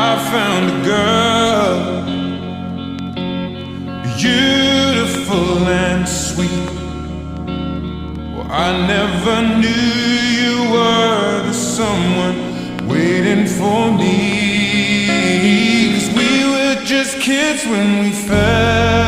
I found a girl, beautiful and sweet. Well, I never knew you were the someone waiting for me. 'Cause we were just kids when we fell.